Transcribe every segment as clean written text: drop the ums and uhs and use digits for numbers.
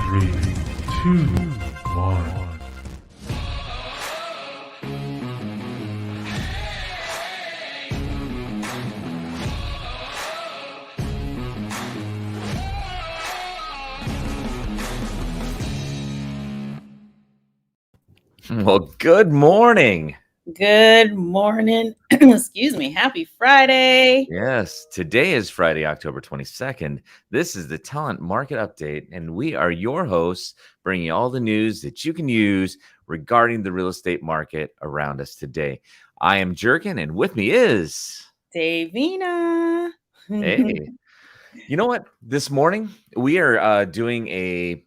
Three, two, one. Well, good morning. Good morning. Excuse me. Happy Friday. Yes, today is Friday, October 22nd. This is the Talent Market Update, and we are your hosts, bringing you all the news that you can use regarding the real estate market around us today. I am Jerkin, and with me is Davina. Hey. You know what? This morning we are doing a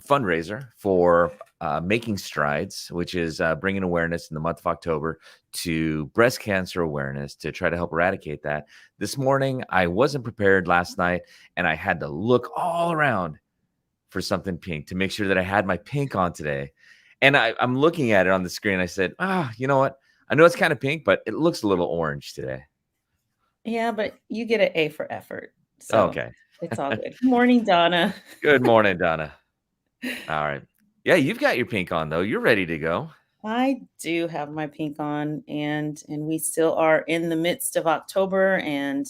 fundraiser for Making Strides, which is bringing awareness in the month of October to breast cancer awareness to try to help eradicate that. This morning, I wasn't prepared last night, and I had to look all around for something pink to make sure that I had my pink on today. And I'm looking at it on the screen. I said, you know what? I know it's kind of pink, but it looks a little orange today. Yeah, but you get an A for effort. So Okay. it's all good. Good morning, Donna. Good morning, Donna. All right. Yeah, you've got your pink on, though. You're ready to go. I do have my pink on, and we still are in the midst of October, and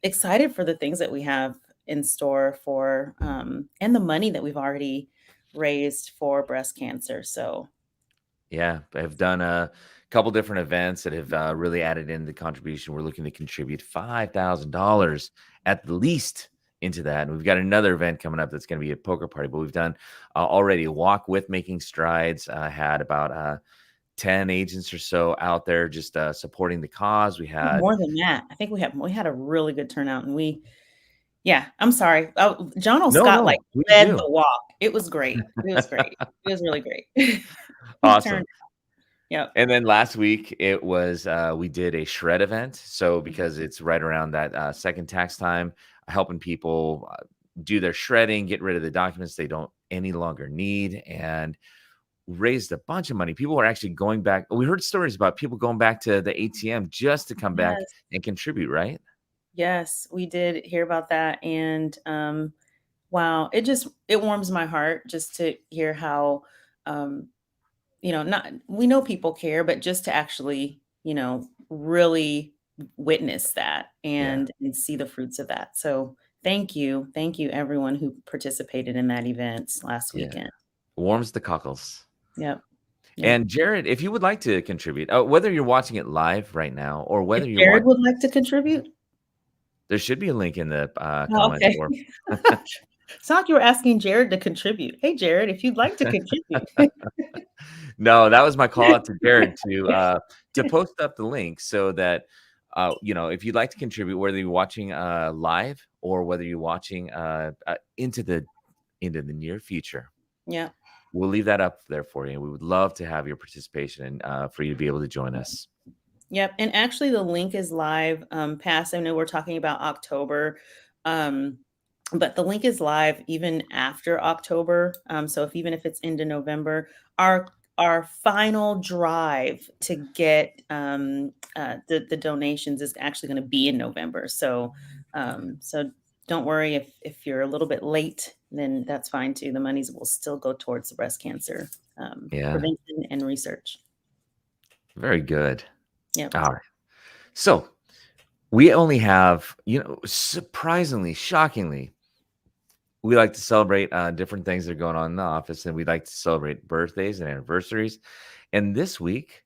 excited for the things that we have in store for and the money that we've already raised for breast cancer. So Yeah, I've done a couple different events that have really added in the contribution. We're looking to contribute $5,000 at the least into that. And we've got another event coming up that's going to be a poker party, but we've done already a walk with Making Strides. Had about 10 agents or so out there just supporting the cause. We had more than that. I think we had a really good turnout, and I'm sorry. John O'Scott No, please led do. the walk. It was great. It was great. It was really great. Awesome. Yeah. And then last week it was we did a shred event. So because it's right around that second tax time, helping people do their shredding, get rid of the documents they don't any longer need, and raised a bunch of money. People are actually going back. We heard stories about people going back to the ATM just to come back and contribute, right? Yes, we did hear about that. And wow, it warms my heart just to hear how not we know people care, but just to actually, really witness that and see the fruits of that. So thank you everyone who participated in that event last weekend. Warms the cockles. Yep. And Jared, if you would like to contribute, whether you're watching it live right now or whether if you're Jared would like to contribute, there should be a link in the comments. Okay. It's not like you were asking Jared to contribute. Hey, Jared, if you'd like to contribute. No, that was my call out to Jared to post up the link so that if you'd like to contribute, whether you're watching live or whether you're watching into the near future. Yeah. We'll leave that up there for you. We would love to have your participation and for you to be able to join us. Yep. And actually the link is live past. I know we're talking about October. But the link is live even after October. So even if it's into November, our final drive to get the donations is actually going to be in November. So don't worry if you're a little bit late, then that's fine too. The monies will still go towards the breast cancer prevention and research. Very good. Yeah. All right. So we only have, surprisingly, shockingly, we like to celebrate different things that are going on in the office, and we like to celebrate birthdays and anniversaries. And this week,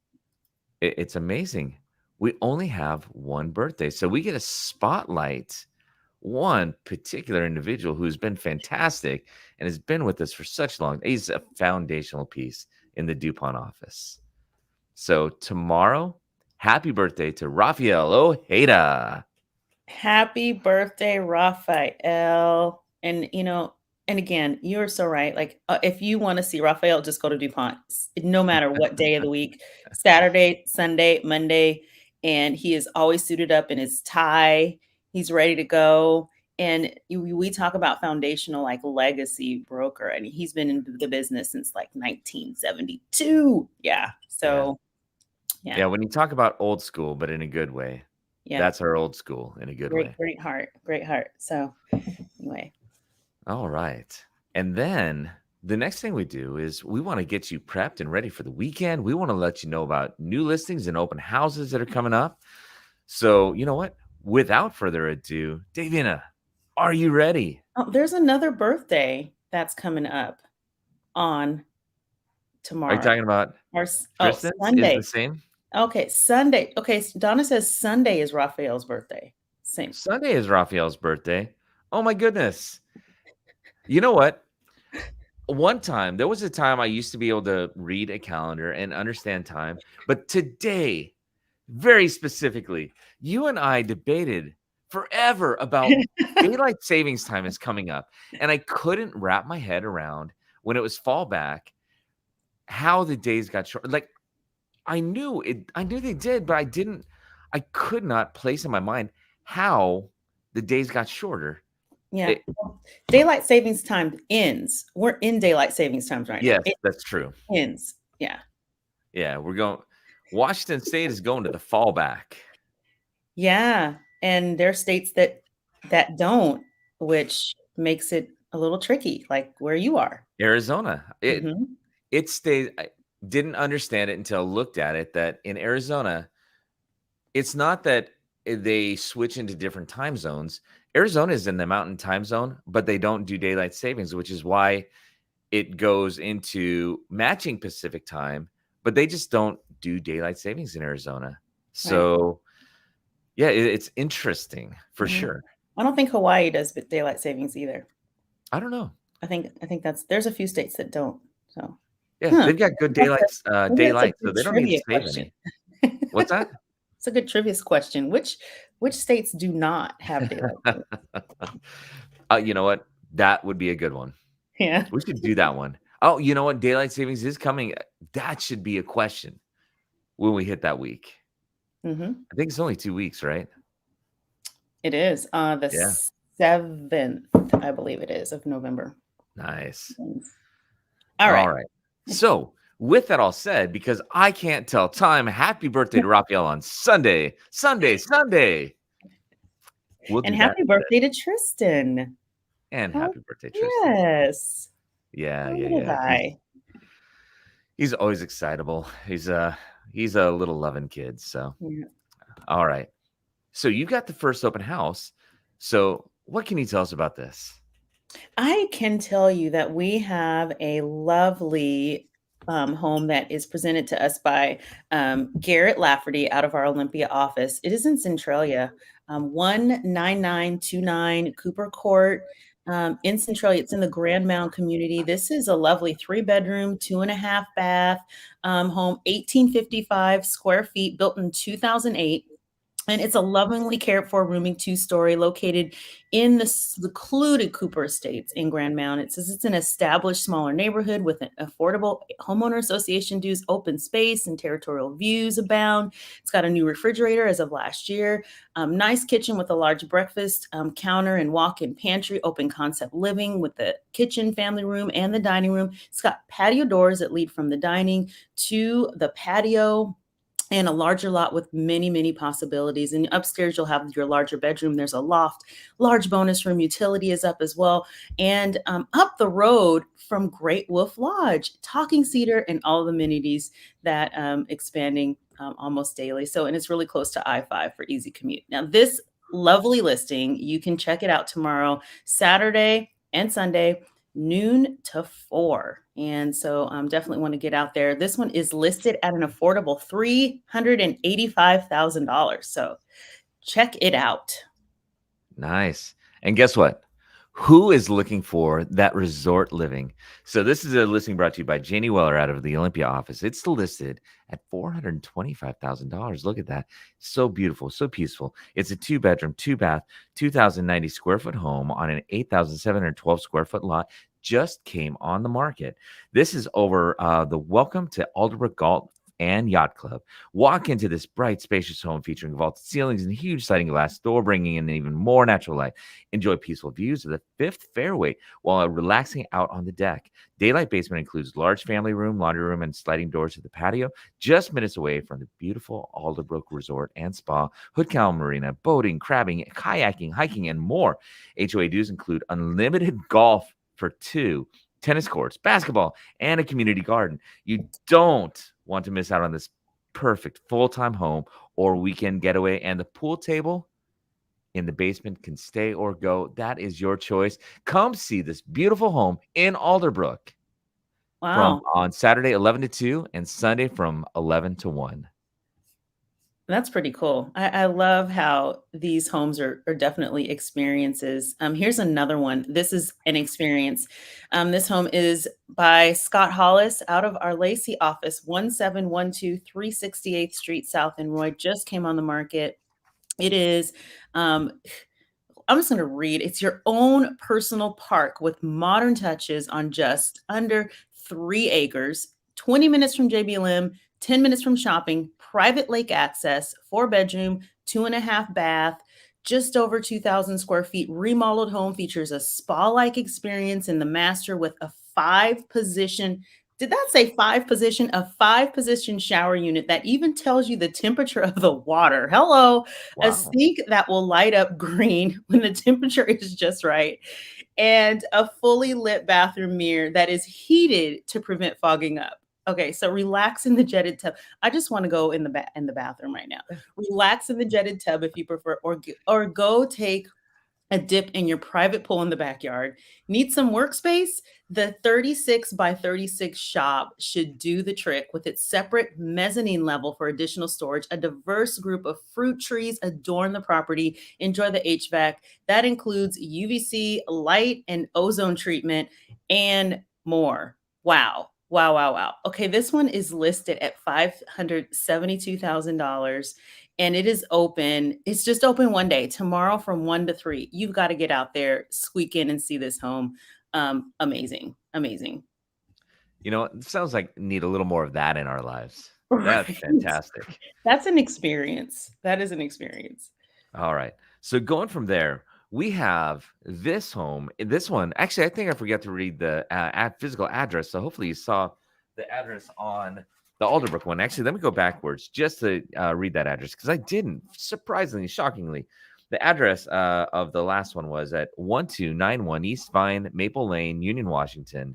it's amazing. We only have one birthday. So we get a spotlight one particular individual who's been fantastic and has been with us for such long. He's a foundational piece in the DuPont office. So tomorrow, happy birthday to Rafael Ojeda. Happy birthday, Raphael. And, and again, you're so right. Like, if you want to see Raphael, just go to DuPont, no matter what day of the week, Saturday, Sunday, Monday. And he is always suited up in his tie. He's ready to go. And we talk about foundational, like legacy broker. I mean, he's been in the business since like 1972. Yeah. So, yeah. When you talk about old school, but in a good way. Yeah. That's our old school in a good way. Great heart. So anyway. All right. And then the next thing we do is we want to get you prepped and ready for the weekend. We want to let you know about new listings and open houses that are coming up. So, you know what? Without further ado, Davina, are you ready? Oh, there's another birthday that's coming up on Are you tomorrow. talking about Tristan's is Sunday. the same? Okay, Sunday. Okay, Donna says Sunday is Raphael's birthday. Same. Sunday is Raphael's birthday. Oh my goodness. You know what? One time, there was a time I used to be able to read a calendar and understand time, but today, very specifically, you and I debated forever about daylight savings time is coming up, and I couldn't wrap my head around when it was fall back how the days got short. Like I knew they did, but I could not place in my mind how the days got shorter. Yeah. It- Daylight savings time ends. We're in daylight savings times right yes, now. It that's true. ends. Yeah. Yeah, we're going. Washington State is going to the fallback. Yeah. And there are states that don't, which makes it a little tricky, like where you are. Arizona. Mhm. It stays. I didn't understand it until I looked at it that in Arizona, it's not that they switch into different time zones. Arizona is in the mountain time zone, but they don't do daylight savings, which is why it goes into matching Pacific time, but they just don't do daylight savings in Arizona. So, yeah, it's interesting for Mhm. sure. I don't think Hawaii does daylight savings either. I don't know. I think there's a few states that don't. So Yeah, Huh. they've got good Maybe that's daylight, a so good they don't need to trivia save question. any. What's that? It's a good trivia question. Which states do not have daylight savings? You know what? That would be a good one. Yeah. We should do that one. Oh, you know what? Daylight savings is coming. That should be a question when we hit that week. Mhm. I think it's only 2 weeks, right? It is the Yeah. 7th, I believe it is, of November. Nice. All right. All right. So, with that all said, because I can't tell time, happy birthday to Raphael on Sunday. We'll do And that happy instead. birthday to Tristan. And Oh, happy birthday, Tristan. yes. Yeah, Poor yeah, little yeah. guy. He's always excitable. He's a little loving kid. So, Yeah. all right. So you got the first open house. So what can you tell us about this? I can tell you that we have a lovely home that is presented to us by Garrett Lafferty out of our Olympia office. It is in Centralia, 19929 Cooper Court in Centralia. It's in the Grand Mound community. This is a lovely 3-bedroom, 2.5 bath home, 1855 square feet, built in 2008. And it's a lovingly cared for rooming 2-story located in the secluded Cooper Estates in Grand Mound. It says it's an established smaller neighborhood with an affordable homeowner association dues, open space and territorial views abound. It's got a new refrigerator as of last year. Nice kitchen with a large breakfast counter and walk-in pantry, open concept living with the kitchen, family room, and the dining room. It's got patio doors that lead from the dining to the patio, and a larger lot with many, many possibilities. And upstairs, you'll have your larger bedroom. There's a loft, large bonus room. Utility is up as well. And up the road from Great Wolf Lodge, talking cedar, and all the amenities that expanding almost daily. So, and it's really close to I-5 for easy commute. Now, this lovely listing, you can check it out tomorrow, Saturday and Sunday, noon to 4. And so definitely want to get out there. This one is listed at an affordable $385,000. So check it out. Nice. And guess what? Who is looking for that resort living? So this is a listing brought to you by Janie Weller out of the Olympia office. It's listed at $425,000. Look at that. So beautiful, so peaceful. It's a 2-bedroom, 2-bath, 2,090 square foot home on an 8,712 square foot lot. Just came on the market. This is over the Welcome to Alderbrook Golf and Yacht Club. Walk into this bright, spacious home featuring vaulted ceilings and huge sliding glass door, bringing in even more natural light. Enjoy peaceful views of the 5th fairway while relaxing out on the deck. Daylight basement includes large family room, laundry room, and sliding doors to the patio, just minutes away from the beautiful Alderbrook Resort and Spa, Hood Canal Marina, boating, crabbing, kayaking, hiking, and more. HOA dues include unlimited golf for two, tennis courts, basketball, and a community garden. You don't want to miss out on this perfect full-time home or weekend getaway. And the pool table in the basement can stay or go. That is your choice. Come see this beautiful home in Alderbrook from Wow. on Saturday 11 to 2 and Sunday from 11 to 1. That's pretty cool. I love how these homes are definitely experiences. Here's another one. This is an experience. This home is by Scott Hollis out of our Lacey office, 1712 368th Street South in Roy. Just came on the market. It is I'm just going to read. It's your own personal park with modern touches on just under 3 acres, 20 minutes from JBLM, 10 minutes from shopping, private lake access, 4 bedroom, 2.5 bath, just over 2,000 square feet. Remodeled home features a spa-like experience in the master with a 5 position. Did that say 5 position? A 5 position shower unit that even tells you the temperature of the water. Hello, a Wow. sink that will light up green when the temperature is just right, and a fully lit bathroom mirror that is heated to prevent fogging up. Okay, so relax in the jetted tub. I just want to go in the bathroom right now. Relax in the jetted tub if you prefer, or go take a dip in your private pool in the backyard. Need some workspace? The 36 by 36 shop should do the trick with its separate mezzanine level for additional storage. A diverse group of fruit trees adorn the property. Enjoy the HVAC. That includes UVC, light, and ozone treatment, and more. Wow. Wow, wow, wow. Okay, this one is listed at $572,000 and it is open. It's just open one day, tomorrow from 1 to 3. You've got to get out there, squeak in and see this home. Amazing, amazing. You know, it sounds like need a little more of that in our lives. That's Right. fantastic. That's an experience. That is an experience. All right. So going from there, we have this home. This one, actually, I think I forgot to read the physical address. So hopefully you saw the address on the Alderbrook one. Actually, let me go backwards just to read that address because I didn't. Surprisingly, shockingly, the address of the last one was at 1291 East Vine, Maple Lane, Union, Washington.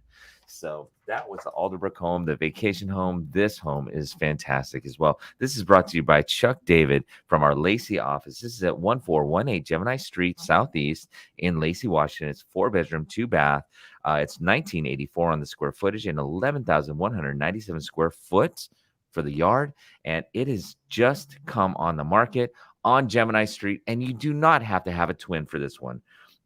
So that was the Alderbrook home, the vacation home. This home is fantastic as well. This is brought to you by Chuck David from our Lacey office. This is at 1418 Gemini Street, Southeast in Lacey, Washington. It's 4 bedroom, 2 bath. It's 1984 on the square footage and 11,197 square foot for the yard. And it has just come on the market on Gemini Street. And you do not have to have a twin for this one.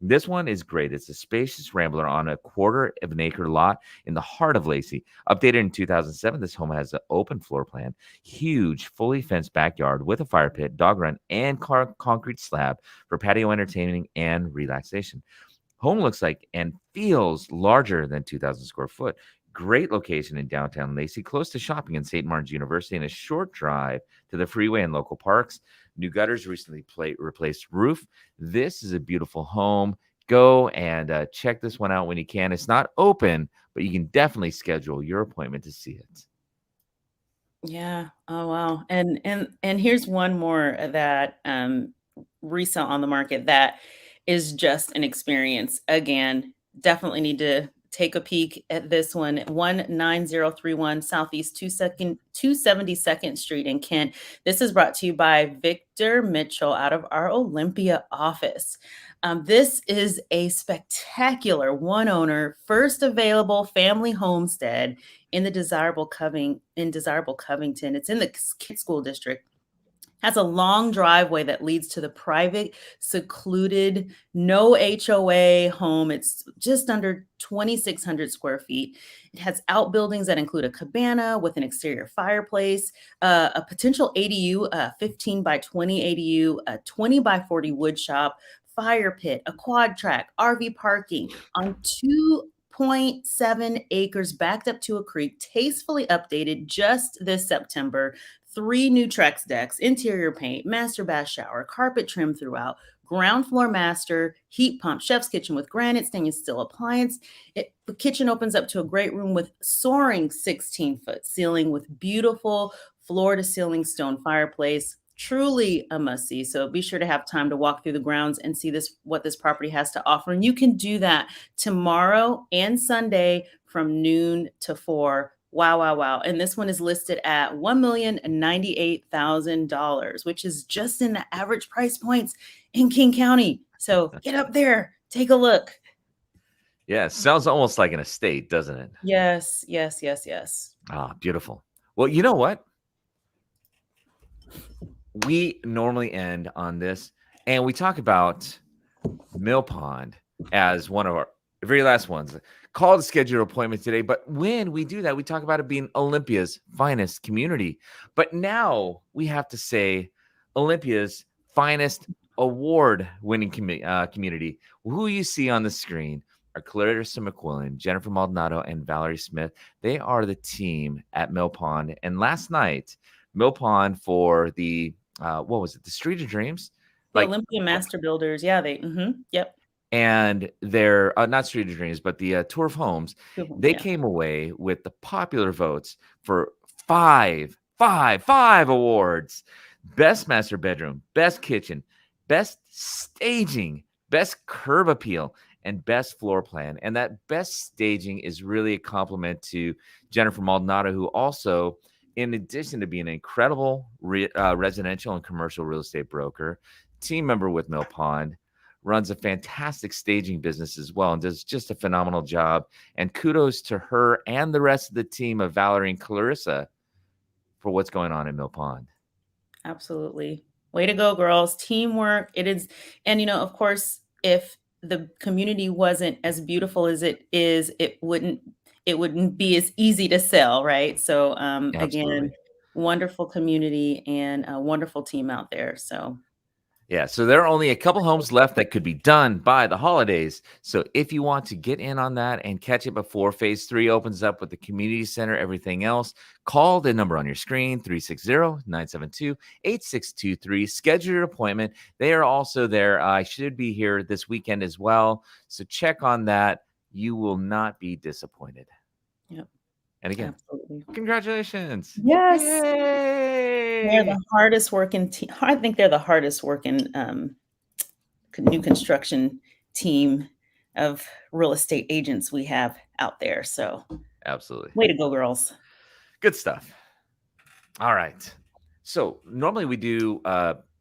This one is great. It's a spacious rambler on a 1/4 acre lot in the heart of Lacey. Updated in 2007, this home has an open floor plan, huge, fully fenced backyard with a fire pit, dog run, and concrete slab for patio entertaining and relaxation. Home looks like and feels larger than 2,000 square foot. Great location in downtown Lacey, close to shopping and St. Martin's University, and a short drive to the freeway and local parks. New gutters, recently replaced roof. This is a beautiful home. Go and check this one out when you can. It's not open, but you can definitely schedule your appointment to see it. Yeah. Oh wow. And here's one more that resale on the market that is just an experience. Again, definitely need to take a peek at this one. 19031 Southeast 272nd Street in Kent. This is brought to you by Victor Mitchell out of our Olympia office. This is a spectacular one owner, first available family homestead in the desirable Covington. It's in the Kent School District. Has a long driveway that leads to the private, secluded, no HOA home. It's just under 2,600 square feet. It has outbuildings that include a cabana with an exterior fireplace, a potential ADU, a 15 by 20 ADU, a 20 by 40 wood shop, fire pit, a quad track, RV parking on 2.7 acres backed up to a creek, tastefully updated just this September. 3 new Trex decks, interior paint, master bath shower, carpet trim throughout, ground floor master, heat pump, chef's kitchen with granite stainless steel appliance. The kitchen opens up to a great room with soaring 16-foot ceiling with beautiful floor to ceiling stone fireplace. Truly a must see. So be sure to have time to walk through the grounds and see what this property has to offer. And you can do that tomorrow and Sunday from noon to 4. Wow, wow, wow. And this one is listed at $1,098,000, which is just in the average price points in King County. So get up there, take a look. Yeah, sounds almost like an estate, doesn't it? Yes, yes, yes, yes. Ah, beautiful. Well, you know what? We normally end on this, and we talk about Mill Pond as one of our very last ones. Call to schedule an appointment today. But when we do that, we talk about it being Olympia's finest community. But now we have to say Olympia's finest award-winning community. Who you see on the screen are Clarissa McQuillan, Jennifer Maldonado, and Valerie Smith. They are the team at Mill Pond. And last night, Mill Pond for the what was it? The Street of Dreams, The like Olympia Master Builders. Yeah, yep. and their not Street of Dreams, but the Tour of Homes. They Yeah. came away with the popular votes for five awards: best master bedroom, best kitchen, best staging, best curb appeal, and best floor plan. And that best staging is really a compliment to Jennifer Maldonado, who also, in addition to being an incredible residential and commercial real estate broker, team member with Mill Pond, runs a fantastic staging business as well and does just a phenomenal job. And kudos to her and the rest of the team of Valerie and Clarissa for what's going on in Mill Pond. Absolutely. Way to go, girls. Teamwork. It is. And, of course, if the community wasn't as beautiful as it is, it wouldn't be as easy to sell, right? So again, wonderful community and a wonderful team out there. So yeah, so there are only a couple homes left that could be done by the holidays. So if you want to get in on that and catch it before phase 3 opens up with the community center, everything else, call the number on your screen, 360-972-8623. Schedule your appointment. They are also there. I should be here this weekend as well. So check on that. You will not be disappointed. Yep. And again, absolutely. Congratulations. Yes. Yay! They're the hardest working team. I think they're the hardest working new construction team of real estate agents we have out there. So absolutely. Way to go, girls. Good stuff. All right. So normally we do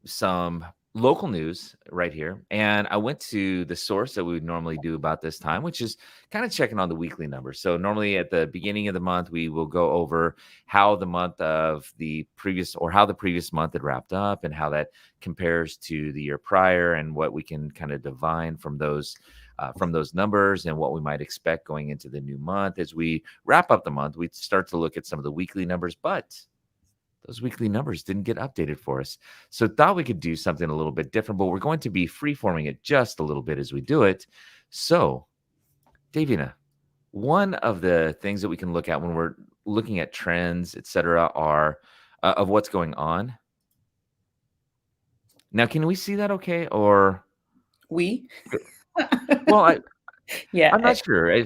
some local news right here. And I went to the source that we would normally do about this time, which is kind of checking on the weekly numbers. So normally at the beginning of the month, we will go over how the month of the previous or how the previous month had wrapped up and how that compares to the year prior and what we can kind of divine from those numbers and what we might expect going into the new month. As we wrap up the month, we start to look at some of the weekly numbers, but those weekly numbers didn't get updated for us. So thought we could do something a little bit different, but we're going to be free-forming it just a little bit as we do it. So, Davina, one of the things that we can look at when we're looking at trends, etc., are of what's going on. Now, can we see that okay? Or we? Well, yeah, I'm not sure.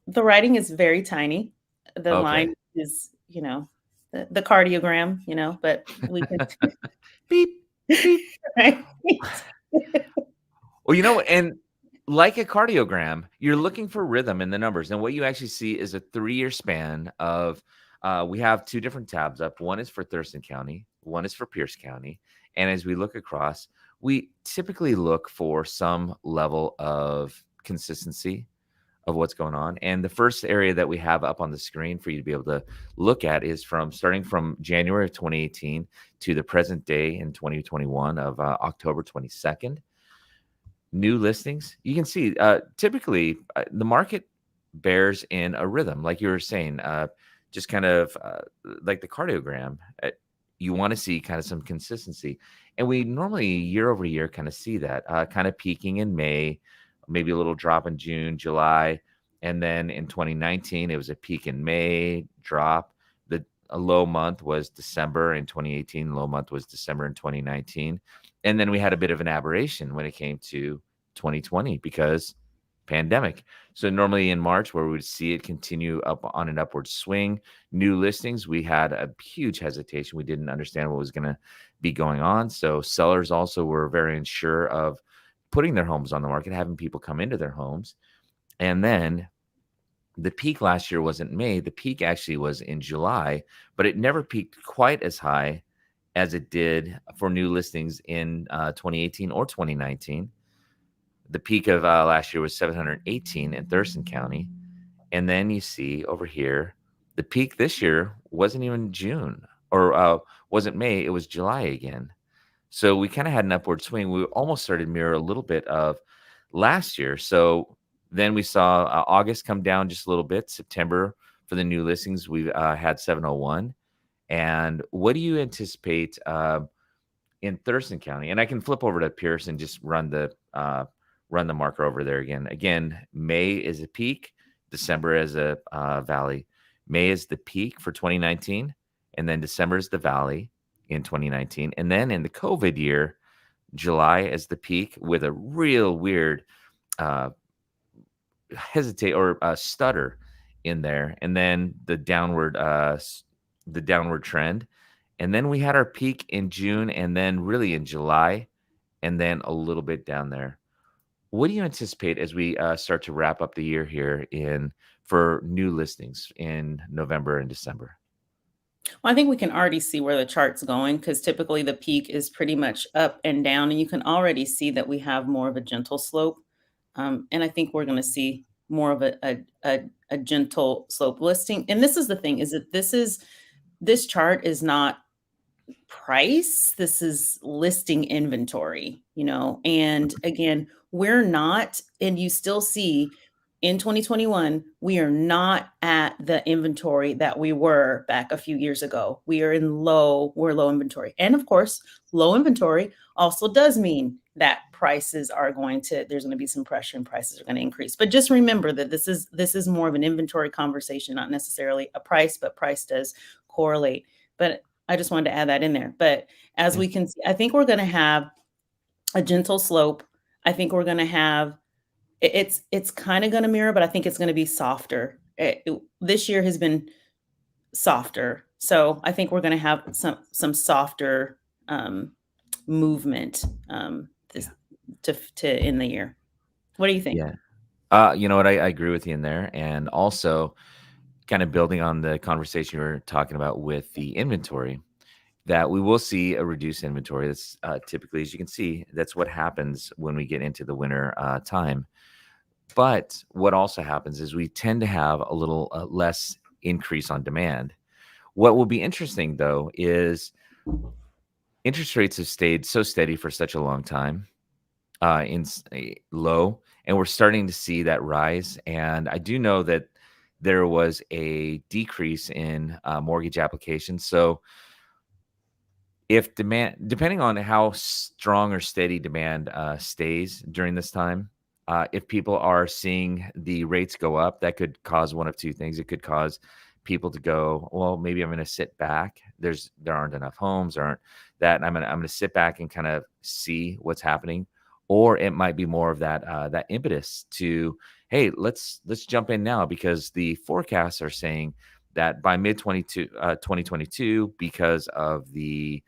The writing is very tiny. The line is, the cardiogram, but we can beep, beep. Right? Well, and like a cardiogram, you're looking for rhythm in the numbers. And what you actually see is a 3-year span of, we have 2 different tabs up. One is for Thurston County, one is for Pierce County. And as we look across, we typically look for some level of consistency of what's going on. And the first area that we have up on the screen for you to be able to look at is starting from January of 2018 to the present day in 2021 of October 22nd. New listings. You can see typically the market bears in a rhythm, like you were saying, just kind of like the cardiogram. You want to see kind of some consistency. And we normally year over year kind of see that kind of peaking in May, maybe a little drop in June, July. And then in 2019, it was a peak in May, drop. A low month was December in 2018. Low month was December in 2019. And then we had a bit of an aberration when it came to 2020 because pandemic. So normally in March, where we would see it continue up on an upward swing, new listings, we had a huge hesitation. We didn't understand what was going to be going on. So sellers also were very unsure of putting their homes on the market, having people come into their homes. And then the peak last year wasn't May. The peak actually was in July, but it never peaked quite as high as it did for new listings in 2018 or 2019. The peak of last year was 718 in Thurston County. And then you see over here, the peak this year wasn't even June or wasn't May. It was July again. So we kind of had an upward swing. We almost started to mirror a little bit of last year. So then we saw August come down just a little bit. September for the new listings, we had 701. And what do you anticipate in Thurston County? And I can flip over to Pierce and just run the marker over there again. Again, May is a peak, December is a valley. May is the peak for 2019, and then December is the valley in 2019. And then in the COVID year, July is the peak with a real weird hesitate or stutter in there, and then the downward trend. And then we had our peak in June, and then really in July, and then a little bit down there. What do you anticipate as we start to wrap up the year here for new listings in November and December? Well, I think we can already see where the chart's going because typically the peak is pretty much up and down, and you can already see that we have more of a gentle slope. And I think we're going to see more of a gentle slope listing. And this is the thing: is that this chart is not price. This is listing inventory. And again, we're not, and you still see in 2021, we are not at the inventory that we were back a few years ago. We're low inventory. And of course, low inventory also does mean that there's going to be some pressure and prices are going to increase. But just remember that this is more of an inventory conversation, not necessarily a price, but price does correlate. But I just wanted to add that in there. But as we can see, I think we're going to have a gentle slope. I think we're going to have, it's kind of going to mirror, but I think it's going to be softer. This year has been softer. So I think we're going to have some softer movement to end the year. What do you think? Yeah. You know what? I agree with you in there. And also kind of building on the conversation we were talking about with the inventory, that we will see a reduced inventory. That's typically, as you can see, that's what happens when we get into the winter time. But what also happens is we tend to have a little less increase on demand. What will be interesting, though, is interest rates have stayed so steady for such a long time, low, and we're starting to see that rise. And I do know that there was a decrease in mortgage applications. So if demand, depending on how strong or steady demand stays during this time, if people are seeing the rates go up, that could cause one of two things. It could cause people to go, well, maybe I'm going to sit back. There aren't enough homes, and I'm going to sit back and kind of see what's happening. Or it might be more of that impetus to, hey, let's jump in now, because the forecasts are saying that by mid 2022, because of the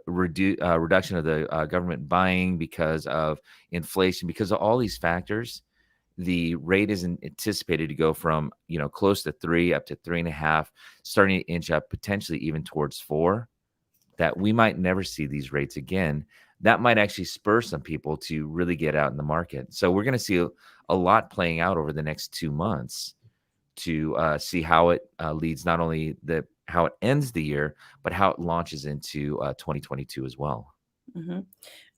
reduction of the government buying, because of inflation, because of all these factors, the rate is anticipated to go from close to 3 up to 3.5, starting to inch up potentially even towards 4. That we might never see these rates again. That might actually spur some people to really get out in the market. So we're going to see a lot playing out over the next 2 months to see how it leads, not only how it ends the year, but how it launches into 2022 as well. Mm-hmm.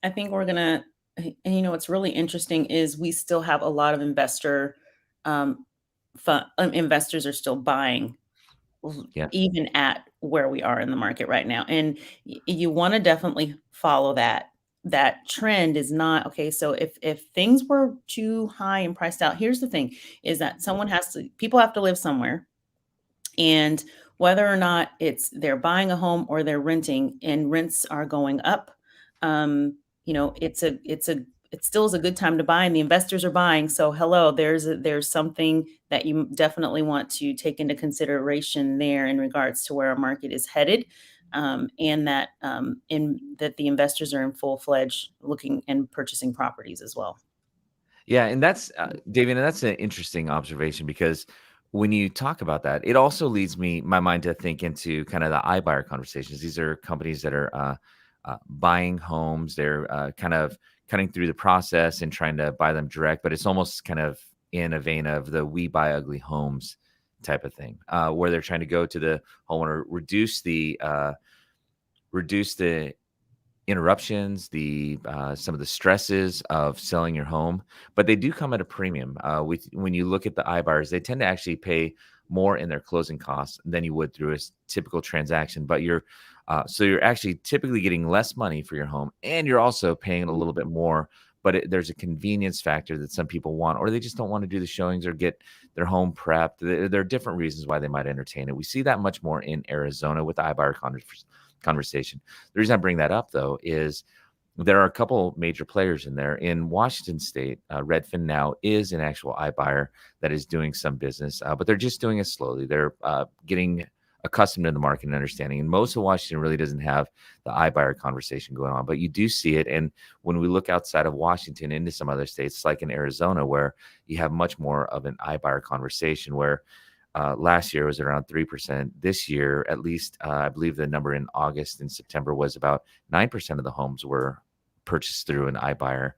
I think we're going to, and what's really interesting is we still have a lot of investors are still buying, even at where we are in the market right now. And you want to definitely follow that. That trend is not okay. So if things were too high and priced out, here's the thing: is that people have to live somewhere, and whether or not they're buying a home or they're renting, and rents are going up, it still is a good time to buy, and the investors are buying. So hello, there's something that you definitely want to take into consideration there in regards to where our market is headed. and that that the investors are in full-fledged looking and purchasing properties as well. Yeah, and that's David, and that's an interesting observation because when you talk about that, it also leads my mind to think into kind of the iBuyer conversations. These are companies that are buying homes. They're kind of cutting through the process and trying to buy them direct, but it's almost kind of in a vein of the "we buy ugly homes" type of thing, where they're trying to go to the homeowner, reduce the interruptions, the some of the stresses of selling your home, but they do come at a premium. When you look at the iBuyers, they tend to actually pay more in their closing costs than you would through a typical transaction. But so you're actually typically getting less money for your home, and you're also paying a little bit more. But there's a convenience factor that some people want, or they just don't want to do the showings or get their home prepped. There are different reasons why they might entertain it. We see that much more in Arizona with the iBuyer conversation. The reason I bring that up, though, is there are a couple major players in there. In Washington State, Redfin now is an actual iBuyer that is doing some business, but they're just doing it slowly. They're getting accustomed to the market and understanding. And most of Washington really doesn't have the iBuyer conversation going on, but you do see it. And when we look outside of Washington into some other states, like in Arizona, where you have much more of an iBuyer conversation, where last year was around 3%. This year, at least, I believe the number in August and September was about 9% of the homes were purchased through an iBuyer.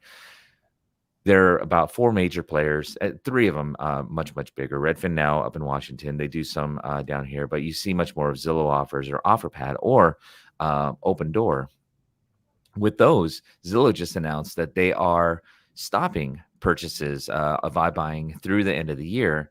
There are about 4 major players, 3 of them much bigger. Redfin now up in Washington. They do some down here, but you see much more of Zillow offers or OfferPad or Open Door. With those, Zillow just announced that they are stopping purchases of iBuying through the end of the year.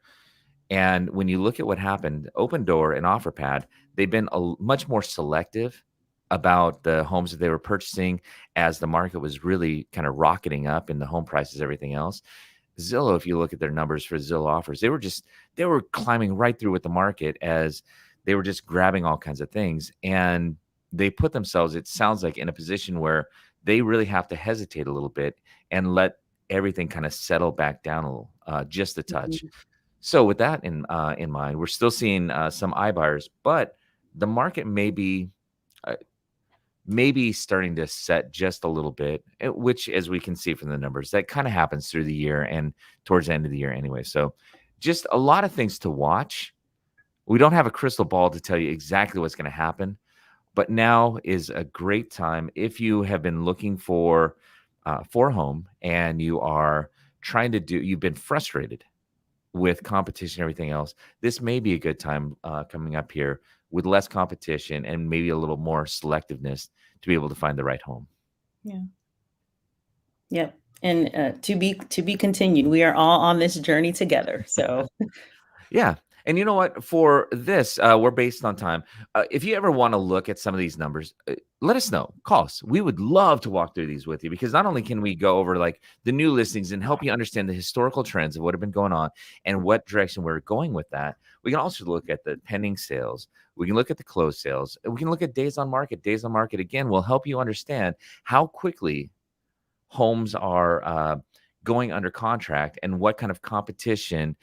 And when you look at what happened, Open Door and OfferPad, they've been much more selective about the homes that they were purchasing as the market was really kind of rocketing up in the home prices, everything else. Zillow, if you look at their numbers for Zillow offers, they were climbing right through with the market as they were just grabbing all kinds of things. And they put themselves, it sounds like, in a position where they really have to hesitate a little bit and let everything kind of settle back down a little, just a touch. Mhm. So with that in mind, we're still seeing some iBuyers, but the market may be starting to set just a little bit, which, as we can see from the numbers, that kind of happens through the year and towards the end of the year anyway. So just a lot of things to watch. We don't have a crystal ball to tell you exactly what's going to happen, but now is a great time if you have been looking for a home and you are you've been frustrated with competition and everything else. This may be a good time coming up here with less competition and maybe a little more selectiveness to be able to find the right home. Yeah. Yep. And to be continued. We are all on this journey together. So Yeah. And you know what? For this, we're based on time. If you ever want to look at some of these numbers, let us know. Call us. We would love to walk through these with you because not only can we go over like the new listings and help you understand the historical trends of what have been going on and what direction we're going with that, we can also look at the pending sales. We can look at the closed sales. We can look at days on market. Days on market, again, will help you understand how quickly homes are going under contract and what kind of competition,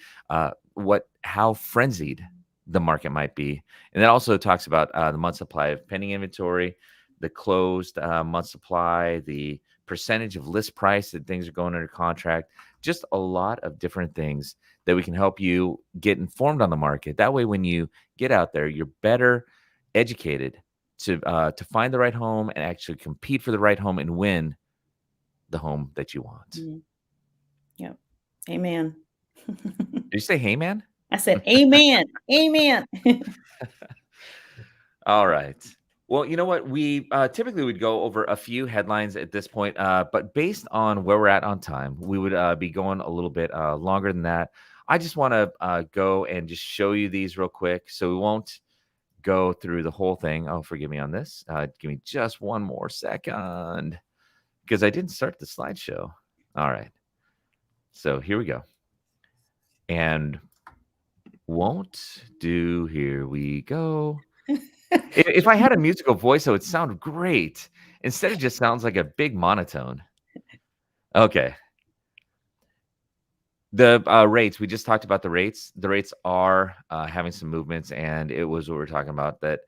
how frenzied the market might be. And that also talks about the month supply of pending inventory, the closed month supply, the percentage of list price that things are going under contract, just a lot of different things that we can help you get informed on the market. That way, when you get out there, you're better educated to find the right home and actually compete for the right home and win the home that you want. Yep. Amen. Did you say, hey, man? I said, amen. Amen. All right. Well, you know what? We typically would go over a few headlines at this point, but based on where we're at on time, we would be going a little bit longer than that. I just want to go and just show you these real quick, so we won't go through the whole thing. Oh, forgive me on this. Give me just one more second because I didn't start the slideshow. All right. So here we go. And won't do. Here we go. If I had a musical voice, it would sound great. Instead, it just sounds like a big monotone. Okay. The rates, we just talked about the rates. The rates are having some movements, and it was what we were talking about, that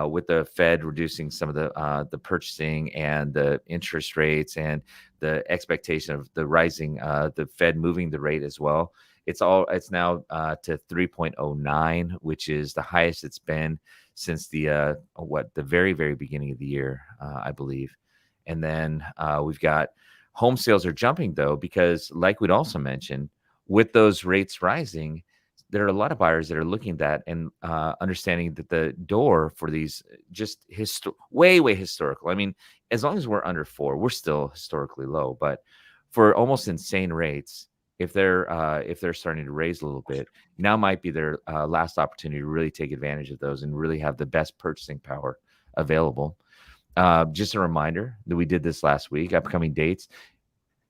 with the Fed reducing some of the purchasing and the interest rates and the expectation of the rising, the Fed moving the rate as well. It's now to 3.09, which is the highest it's been since the very, very beginning of the year, I believe. And then we've got home sales are jumping, though, because like we'd also mentioned, with those rates rising, there are a lot of buyers that are looking at that and understanding that the door for these just way, way historical. I mean, as long as we're under 4, we're still historically low. But for almost insane rates, if they're starting to raise a little bit, now might be their last opportunity to really take advantage of those and really have the best purchasing power available. Just a reminder that we did this last week. Upcoming dates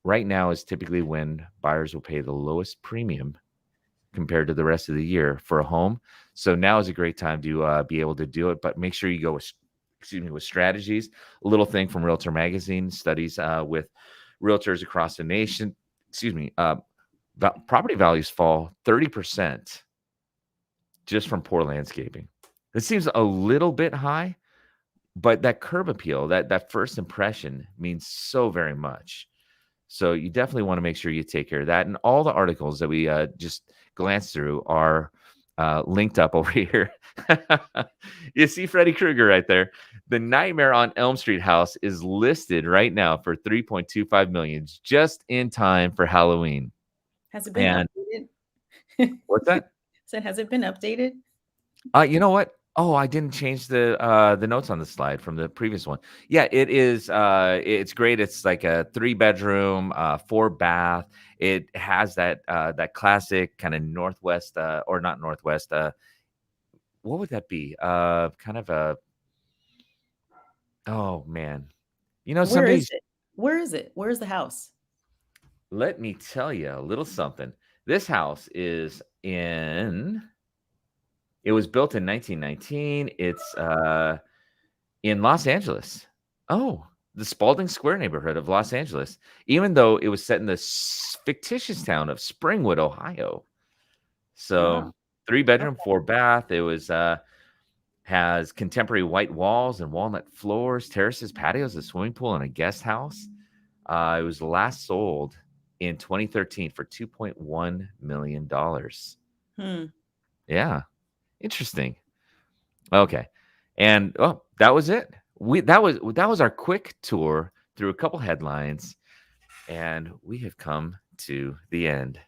right now is typically when buyers will pay the lowest premium compared to the rest of the year for a home. So now is a great time to be able to do it, but make sure you go with strategies. A little thing from Realtor Magazine, studies with realtors across the nation. Property values fall 30% just from poor landscaping. It seems a little bit high, but that curb appeal, that first impression means so very much. So you definitely want to make sure you take care of that. And all the articles that we just glanced through are linked up over here. You see Freddy Krueger right there. The Nightmare on Elm Street house is listed right now for $3.25 million, just in time for Halloween. Has it been updated? What's that? So has it been updated? You know what? Oh, I didn't change the notes on the slide from the previous one. Yeah, it is. It's great. It's like a 3-bedroom, 4-bath. It has that classic kind of northwest, or not northwest. What would that be? Kind of a. Oh man, Where is it? Where is it? Where's the house? Let me tell you a little something. This house is in. It was built in 1919. It's in Los Angeles. Oh, the Spalding Square neighborhood of Los Angeles, even though it was set in the fictitious town of Springwood, Ohio. So 3-bedroom, 4-bath. It was has contemporary white walls and walnut floors, terraces, patios, a swimming pool, and a guest house. It was last sold in 2013 for $2.1 million. Yeah. Interesting. Okay. And that was it. That was our quick tour through a couple headlines, and we have come to the end.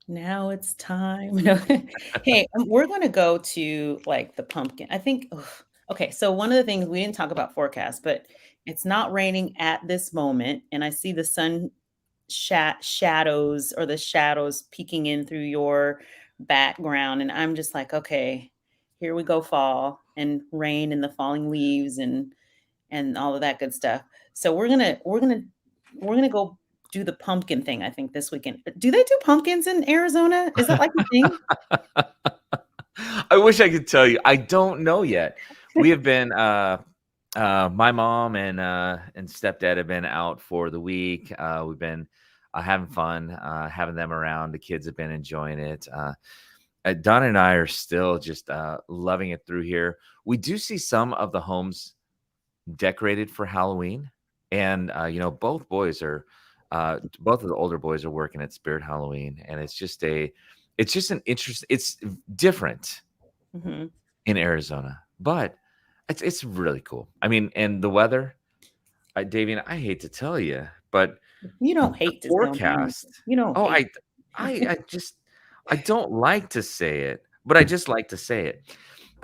Now it's time. Hey, we're going to go to like the pumpkin. I think, okay, so one of the things we didn't talk about forecast, but it's not raining at this moment. And I see the sun shadows or the shadows peeking in through your background. And I'm just like, okay, here we go, fall and rain and the falling leaves and all of that good stuff. So we're gonna go do the pumpkin thing, I think, this weekend. Do they do pumpkins in Arizona? Is that like a thing? I wish I could tell you. I don't know yet. We have been my mom and stepdad have been out for the week. We've been having fun, having them around. The kids have been enjoying it. Don and I are still just loving it through here. We do see some of the homes decorated for Halloween, and both of the older boys are working at Spirit Halloween, and it's just an interest. It's different in Arizona, but it's really cool. I mean, and the weather, Davian, I hate to tell you, but you don't hate the forecast. You don't. Oh, I don't like to say it, but I just like to say it.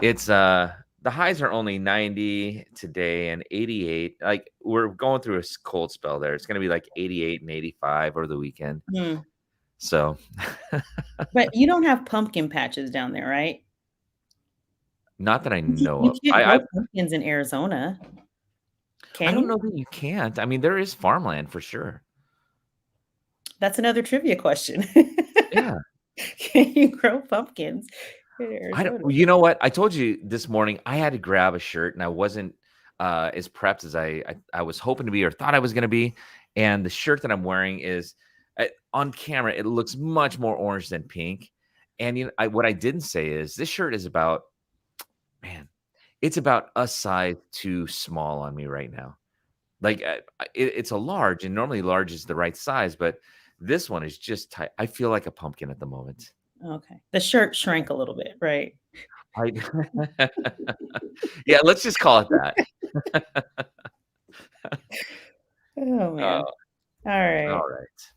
It's the highs are only 90 today and 88. Like we're going through a cold spell there. It's going to be like 88 and 85 over the weekend. So, but you don't have pumpkin patches down there, right? Not that I know of. You can't grow pumpkins in Arizona. I don't know that you can't. I mean, there is farmland for sure. That's another trivia question. Yeah. Can you grow pumpkins? You know what? I told you this morning I had to grab a shirt and I wasn't as prepped as I was hoping to be or thought I was going to be. And the shirt that I'm wearing is on camera. It looks much more orange than pink. And what I didn't say is this shirt is about man, it's about a size too small on me right now. Like, it's a large, and normally large is the right size, but this one is just tight. I feel like a pumpkin at the moment. Okay. The shirt shrank a little bit, right? I yeah, let's just call it that. Oh Uh, man. All right. all right.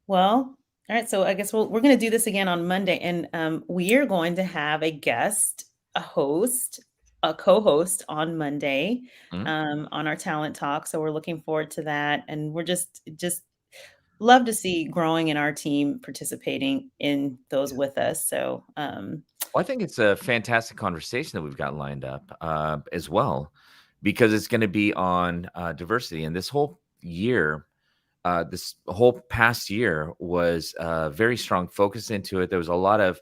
Well, all right. So I guess we're going to do this again on Monday, and we are going to have a guest, a host, a co-host on Monday Mhm. on our talent talk. So we're looking forward to that, and we're just love to see growing in our team participating in those with us. So Well, I think it's a fantastic conversation that we've got lined up as well, because it's going to be on diversity. And this whole year, this whole past year was a very strong focus into it. There was a lot of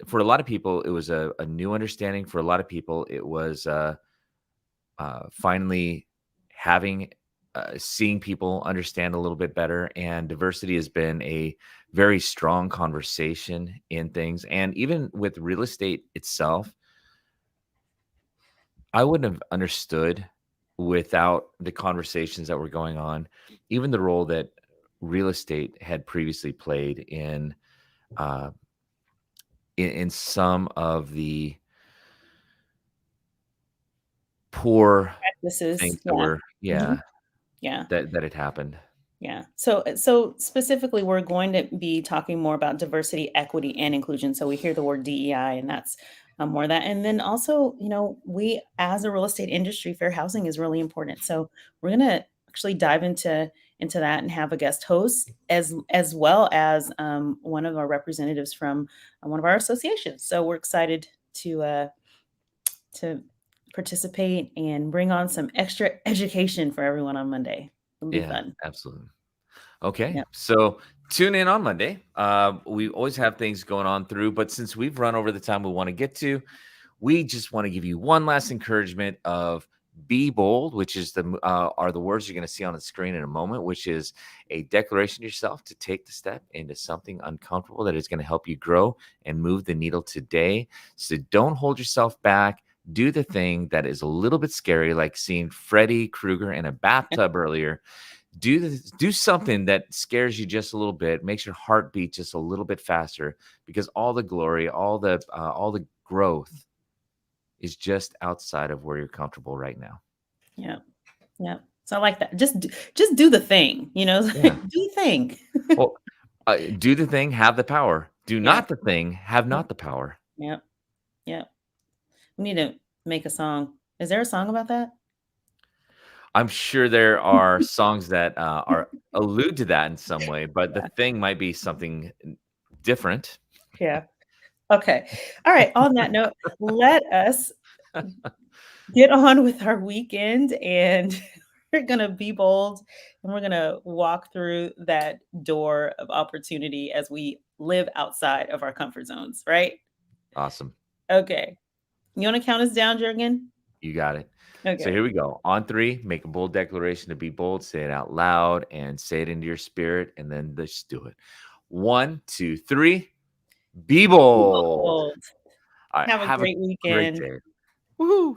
for a lot of people, it was a new understanding. For a lot of people, it was finally having seeing people understand a little bit better. And diversity has been a very strong conversation in things, and even with real estate itself, I wouldn't have understood without the conversations that were going on, even the role that real estate had previously played uh in some of the poor this is things that were, Mhm. yeah, Yeah. that had happened. Yeah. So specifically, we're going to be talking more about diversity, equity, and inclusion. So we hear the word DEI, and that's more of that. And then also, we as a real estate industry, fair housing is really important. So we're going to actually dive into that and have a guest host as well as one of our representatives from one of our associations. So we're excited to participate and bring on some extra education for everyone on Monday. It'll be Yeah, fun. absolutely. Okay, Yeah. so tune in on Monday. We always have things going on through, but since we've run over the time we want to get to, we just want to give you one last encouragement of be bold, which is are the words you're going to see on the screen in a moment, which is a declaration to yourself to take the step into something uncomfortable that is going to help you grow and move the needle today. So don't hold yourself back. Do the thing that is a little bit scary, like seeing Freddy Krueger in a bathtub earlier. Do something that scares you just a little bit, makes your heart beat just a little bit faster, because all the glory, all the growth is just outside of where you're comfortable right now. Yeah. Yeah. So I like that. Just do the thing, do Yeah. the thing. Well, do the thing, have the power. Do Yeah. not the thing, have not the power. Yeah. Yeah. We need to make a song. Is there a song about that? I'm sure there are songs that are allude to that in some way, but the Yeah. thing might be something different. Yeah. Okay. All right. On that note, let us get on with our weekend and we're going to be bold and we're going to walk through that door of opportunity as we live outside of our comfort zones, right? Awesome. Okay. You want to count us down, Jurgen? You got it. So Okay. here we go. On three, make a bold declaration to be bold. Say it out loud and say it into your spirit, and then just do it. 1, 2, 3. Be Be bold. bold. All right. Have a Have a great great weekend. day. Woohoo.